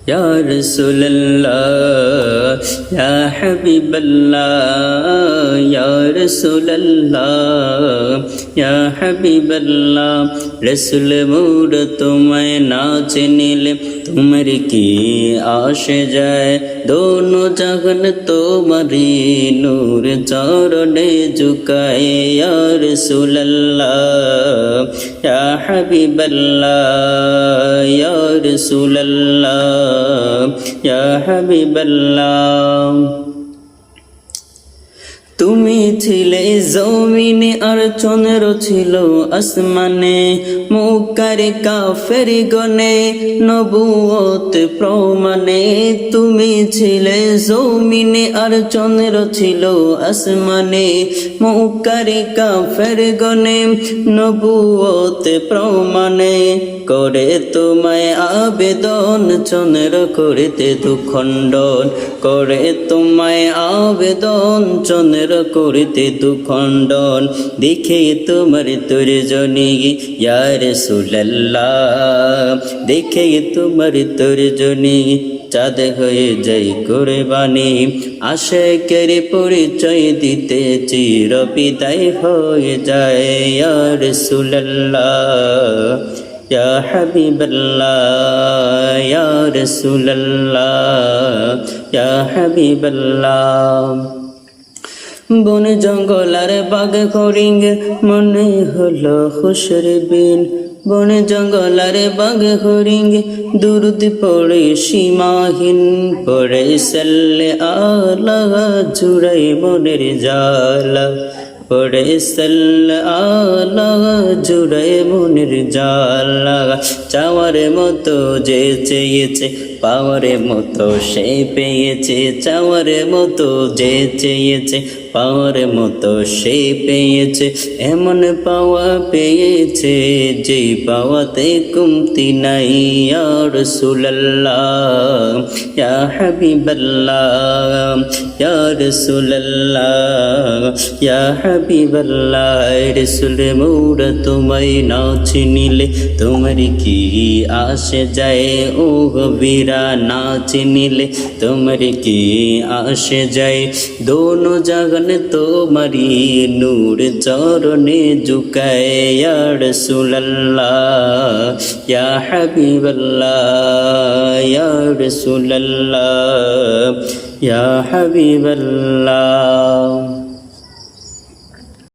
ইয়া রাসূলুল্লাহ ইয়া হাবিবাল্লাহ ইয়া রাসূলুল্লাহ ইয়া হাবিবাল্লাহ রাসূল মোর তোমায় না চিনিলে তোমার কি আসে যায় দোনো জাহান তোমারি নূর চরণে ঝুকায় ইয়া রাসূলুল্লাহ ইয়া হাবিবাল্লাহ ইয়া রাসূলুল্লাহ ইয়া হাবিবাল্লাহ তুমি ছিলে জমিনে আর চন্দ্র ছিল আসমানে মুকার কাফের গনে নবুয়ত প্রমাণে তুমি ছিলে জমিনে আর চন্দ্র ছিল আসমানে মুকার কাফের গনে নবুয়ত প্রমাণে করে তোমায় আবেদন চন্দ্র করিতে দুখণ্ডন করে তোমায় আবেদন চন্দ্র করিতে দুখণ্ডন দেখে তোমার তর্জনী ইয়া রাসূলুল্লাহ দেখে তোমার তর্জনী চাঁদ হয়ে যাই কুরবানি আশিকের পরিচয় দিতে চির বিদায় হয়ে যায় ইয়া রাসূলুল্লাহ ইয়া হাবিবাল্লাহ ইয়া রাসূলুল্লাহ ইয়া হাবিবাল্লাহ বন জঙ্গল আর বাগ হরিণ মনে হলো খুশির বিন বন জঙ্গল আর বাগ হরিণ দুরুদ পড়ে সীমাহীন পড়ে সাল্লে আলা জুড়াই মনের জালা পড়ে সাল্লে আলা জুড়াই মনের জালা চাওয়ার মতো যে চেয়েছে পাওয়ার মতো সে পেয়েছে চাওয়ার মতো যে চেয়েছে পাওয়ার মতো সে পেয়েছে এমন পাওয়া পেয়েছে যে পাওয়াতে কমতি নাই ইয়া রাসূলুল্লাহ ইয়া হাবিবাল্লাহ ইয়া রাসূলুল্লাহ ইয়া হাবিবাল্লাহ রাসূল মোর তোমায় না চিনিলে তোমার কি আসে যায় ও বীরা না চিনিলে তোমার কি আসে যায় দোনো জাহান তোমারি নূর চরণে ঝুকায় ইয়া রাসূলুল্লাহ ইয়া হাবিবাল্লাহ ইয়া রাসূলুল্লাহ ইয়া হাবিবাল্লাহ